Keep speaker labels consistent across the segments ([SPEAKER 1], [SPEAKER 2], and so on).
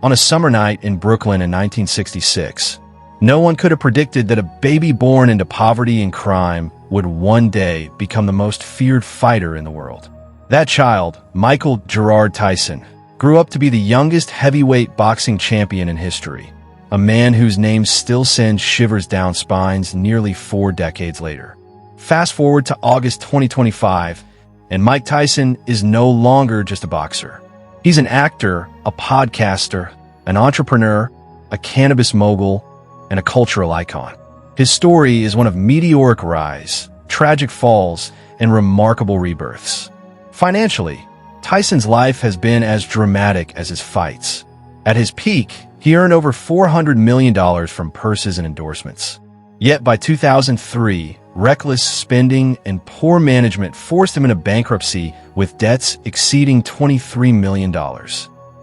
[SPEAKER 1] On a summer night in Brooklyn in 1966, no one could have predicted that a baby born into poverty and crime would one day become the most feared fighter in the world. That child, Michael Gerard Tyson, grew up to be the youngest heavyweight boxing champion in history, a man whose name still sends shivers down spines nearly 4 decades later. Fast forward to August 2025, and Mike Tyson is no longer just a boxer. He's an actor, a podcaster, an entrepreneur, a cannabis mogul, and a cultural icon. His story is one of meteoric rise, tragic falls, and remarkable rebirths. Financially, Tyson's life has been as dramatic as his fights. At his peak, he earned over $400 million from purses and endorsements. Yet by 2003, reckless spending and poor management forced him into bankruptcy with debts exceeding $23 million.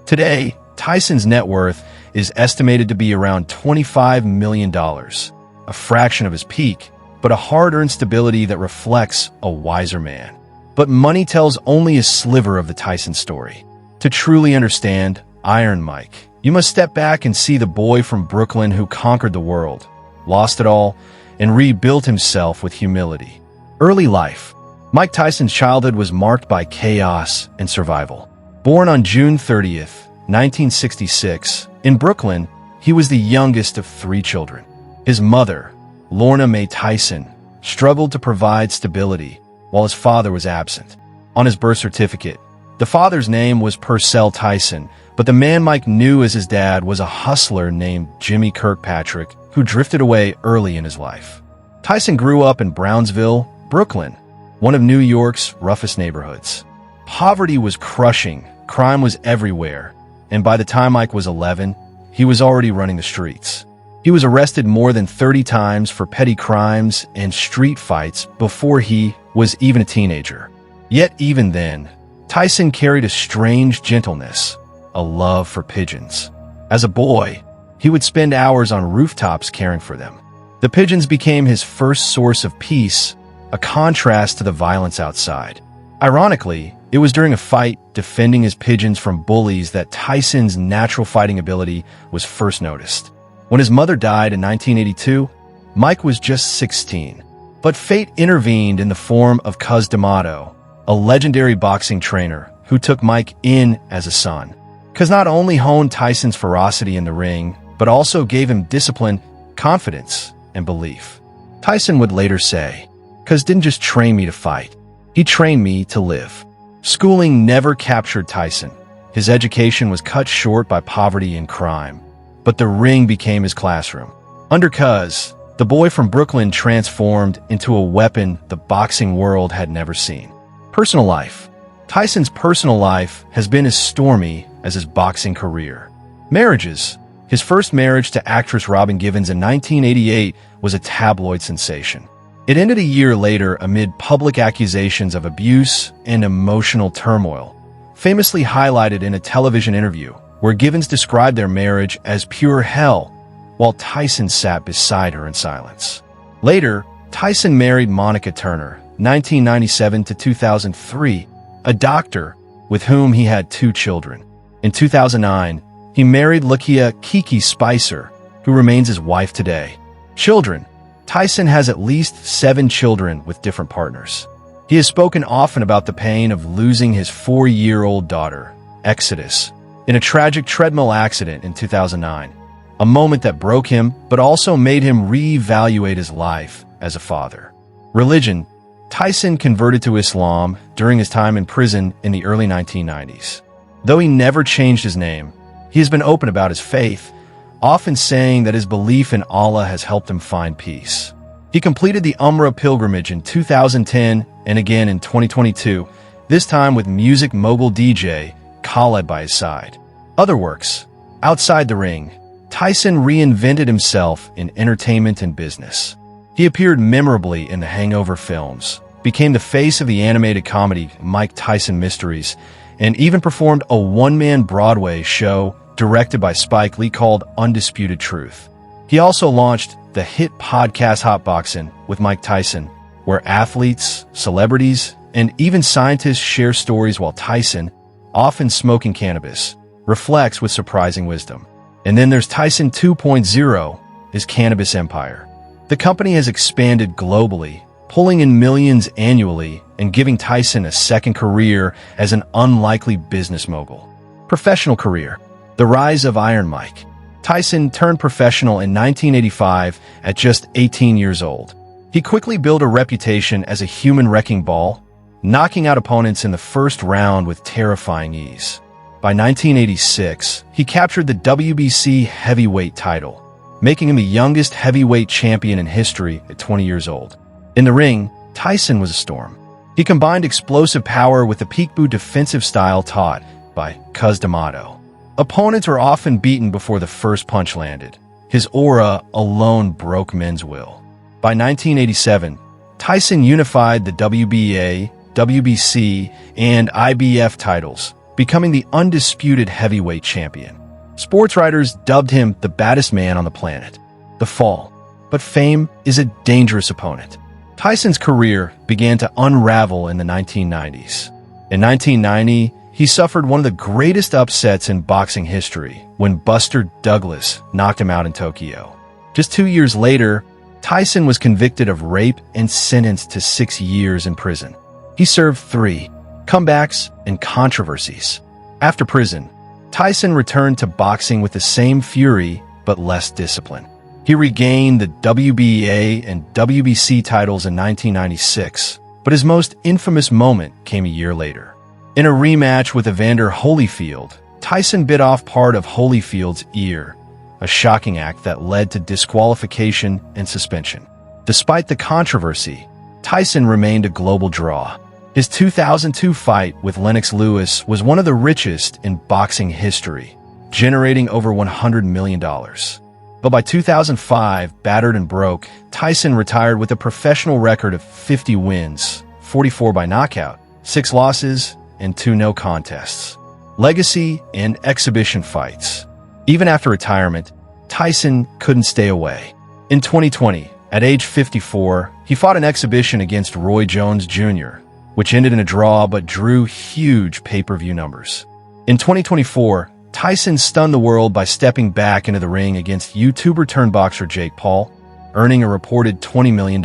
[SPEAKER 1] Today, Tyson's net worth is estimated to be around $25 million, a fraction of his peak, but a hard-earned stability that reflects a wiser man. But money tells only a sliver of the Tyson story. To truly understand Iron Mike, you must step back and see the boy from Brooklyn who conquered the world, lost it all, and rebuilt himself with humility. Early life. Mike Tyson's childhood was marked by chaos and survival. Born on June 30th, 1966, in Brooklyn, he was the youngest of 3 children. His mother, Lorna Mae Tyson, struggled to provide stability while his father was absent. On his birth certificate, the father's name was Purcell Tyson, but the man Mike knew as his dad was a hustler named Jimmy Kirkpatrick, who drifted away early in his life. Tyson grew up in Brownsville, Brooklyn, one of New York's roughest neighborhoods. Poverty was crushing, crime was everywhere, and by the time Mike was 11, he was already running the streets. He was arrested more than 30 times for petty crimes and street fights before he was even a teenager. Yet even then, Tyson carried a strange gentleness, a love for pigeons. As a boy, he would spend hours on rooftops caring for them. The pigeons became his first source of peace, a contrast to the violence outside. Ironically, it was during a fight defending his pigeons from bullies that Tyson's natural fighting ability was first noticed. When his mother died in 1982, Mike was just 16. But fate intervened in the form of Cus D'Amato, a legendary boxing trainer who took Mike in as a son. Cus not only honed Tyson's ferocity in the ring, but also gave him discipline, confidence, and belief. Tyson would later say, "Cus didn't just train me to fight, he trained me to live." Schooling never captured Tyson. His education was cut short by poverty and crime, but the ring became his classroom. Under Cus, the boy from Brooklyn transformed into a weapon the boxing world had never seen. Personal life. Tyson's personal life has been as stormy as his boxing career. Marriages. His first marriage to actress Robin Givens in 1988 was a tabloid sensation. It ended a year later amid public accusations of abuse and emotional turmoil, famously highlighted in a television interview where Givens described their marriage as pure hell, while Tyson sat beside her in silence. Later, Tyson married Monica Turner, 1997 to 2003, a doctor with whom he had 2 children. In 2009, he married Lakia Kiki Spicer, who remains his wife today. Children. Tyson has at least 7 children with different partners. He has spoken often about the pain of losing his 4-year-old daughter, Exodus, in a tragic treadmill accident in 2009, a moment that broke him but also made him reevaluate his life as a father. Religion. Tyson converted to Islam during his time in prison in the early 1990s. Though he never changed his name, he has been open about his faith, often saying that his belief in Allah has helped him find peace. He completed the Umrah pilgrimage in 2010 and again in 2022, this time with music mogul DJ Khaled by his side. Other works. Outside the ring, Tyson reinvented himself in entertainment and business. He appeared memorably in the Hangover films, became the face of the animated comedy Mike Tyson Mysteries, and even performed a one-man Broadway show directed by Spike Lee called Undisputed Truth. He also launched the hit podcast Hot Boxing with Mike Tyson, where athletes, celebrities, and even scientists share stories while Tyson, often smoking cannabis, reflects with surprising wisdom. And then there's Tyson 2.0, his cannabis empire. The company has expanded globally, pulling in millions annually and giving Tyson a second career as an unlikely business mogul. Professional career. The rise of Iron Mike. Tyson turned professional in 1985 at just 18 years old. He quickly built a reputation as a human wrecking ball, knocking out opponents in the first round with terrifying ease. By 1986, he captured the WBC heavyweight title, making him the youngest heavyweight champion in history at 20 years old. In the ring, Tyson was a storm. He combined explosive power with the peekaboo defensive style taught by Cus D'Amato. Opponents were often beaten before the first punch landed. His aura alone broke men's will. By 1987, Tyson unified the WBA, WBC, and IBF titles, becoming the undisputed heavyweight champion. Sports writers dubbed him the baddest man on the planet. The fall. But fame is a dangerous opponent. Tyson's career began to unravel in the 1990s. In 1990, he suffered one of the greatest upsets in boxing history when Buster Douglas knocked him out in Tokyo. Just 2 years later, Tyson was convicted of rape and sentenced to 6 years in prison. He served 3 comebacks and controversies. After prison, Tyson returned to boxing with the same fury but less discipline. He regained the WBA and WBC titles in 1996, but his most infamous moment came a year later. In a rematch with Evander Holyfield, Tyson bit off part of Holyfield's ear, a shocking act that led to disqualification and suspension. Despite the controversy, Tyson remained a global draw. His 2002 fight with Lennox Lewis was one of the richest in boxing history, generating over $100 million. But by 2005, battered and broke, Tyson retired with a professional record of 50 wins, 44 by knockout, 6 losses, and 2 no contests. Legacy and exhibition fights. Even after retirement, Tyson couldn't stay away. In 2020, at age 54, he fought an exhibition against Roy Jones Jr., which ended in a draw but drew huge pay-per-view numbers. In 2024, Tyson stunned the world by stepping back into the ring against YouTuber-turned-boxer Jake Paul, earning a reported $20 million.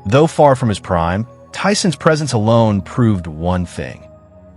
[SPEAKER 1] Though far from his prime, Tyson's presence alone proved one thing.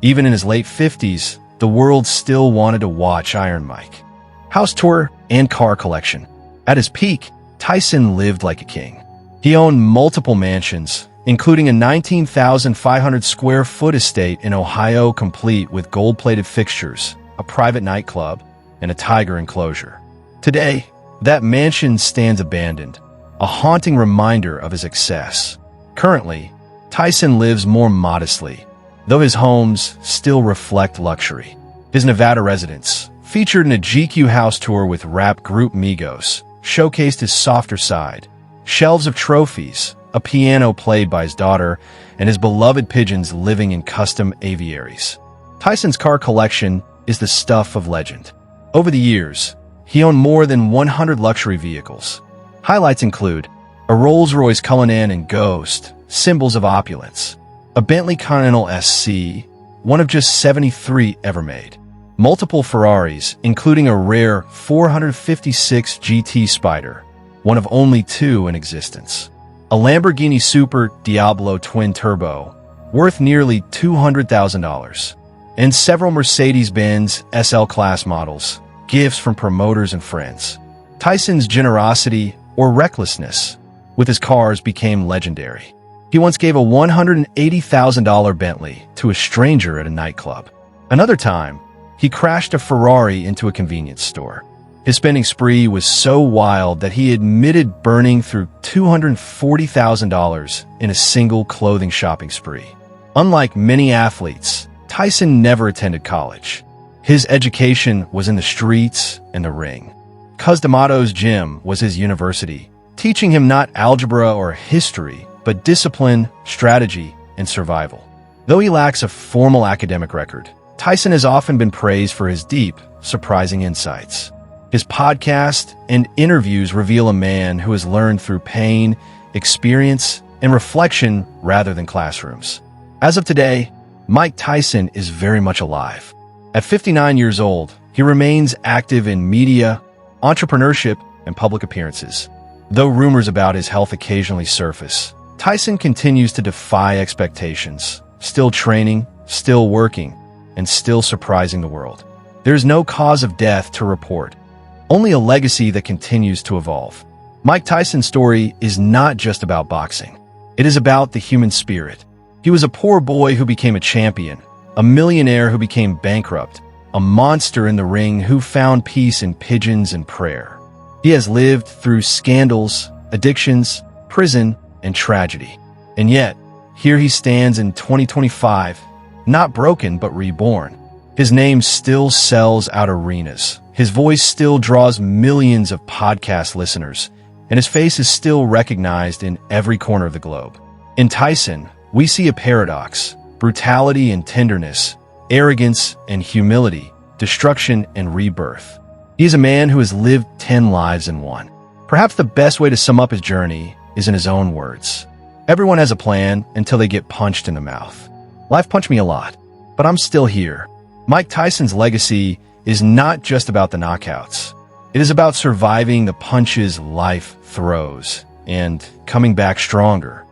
[SPEAKER 1] Even in his late 50s, the world still wanted to watch Iron Mike. House tour and car collection. At his peak, Tyson lived like a king. He owned multiple mansions, including a 19,500 square foot estate in Ohio complete with gold-plated fixtures, a private nightclub, and a tiger enclosure. Today, that mansion stands abandoned, a haunting reminder of his excess. Currently, Tyson lives more modestly, though his homes still reflect luxury. His Nevada residence, featured in a GQ house tour with rap group Migos, showcased his softer side. Shelves of trophies, a piano played by his daughter, and his beloved pigeons living in custom aviaries. Tyson's car collection is the stuff of legend. Over the years, he owned more than 100 luxury vehicles. Highlights include a Rolls-Royce Cullinan and Ghost, symbols of opulence, a Bentley Continental SC, one of just 73 ever made, multiple Ferraris, including a rare 456 GT Spider, one of only 2 in existence, a Lamborghini Super Diablo Twin Turbo, worth nearly $200,000, and several Mercedes-Benz SL-Class models, gifts from promoters and friends. Tyson's generosity or recklessness with his cars became legendary. He once gave a $180,000 Bentley to a stranger at a nightclub. Another time, he crashed a Ferrari into a convenience store. His spending spree was so wild that he admitted burning through $240,000 in a single clothing shopping spree. Unlike many athletes, Tyson never attended college. His education was in the streets and the ring. Cus D'Amato's gym was his university, teaching him not algebra or history, but discipline, strategy, and survival. Though he lacks a formal academic record, Tyson has often been praised for his deep, surprising insights. His podcast and interviews reveal a man who has learned through pain, experience, and reflection rather than classrooms. As of today, Mike Tyson is very much alive. At 59 years old, he remains active in media, entrepreneurship, and public appearances. Though rumors about his health occasionally surface, Tyson continues to defy expectations, still training, still working, and still surprising the world. There is no cause of death to report, only a legacy that continues to evolve. Mike Tyson's story is not just about boxing. It is about the human spirit. He was a poor boy who became a champion, a millionaire who became bankrupt, a monster in the ring who found peace in pigeons and prayer. He has lived through scandals, addictions, prison, and tragedy. And yet, here he stands in 2025, not broken but reborn. His name still sells out arenas. His voice still draws millions of podcast listeners, and his face is still recognized in every corner of the globe. In Tyson, we see a paradox: brutality and tenderness, arrogance and humility, destruction and rebirth. He is a man who has lived 10 lives in one. Perhaps the best way to sum up his journey is in his own words. Everyone has a plan until they get punched in the mouth. Life punched me a lot, but I'm still here. Mike Tyson's legacy is not just about the knockouts. It is about surviving the punches life throws and coming back stronger,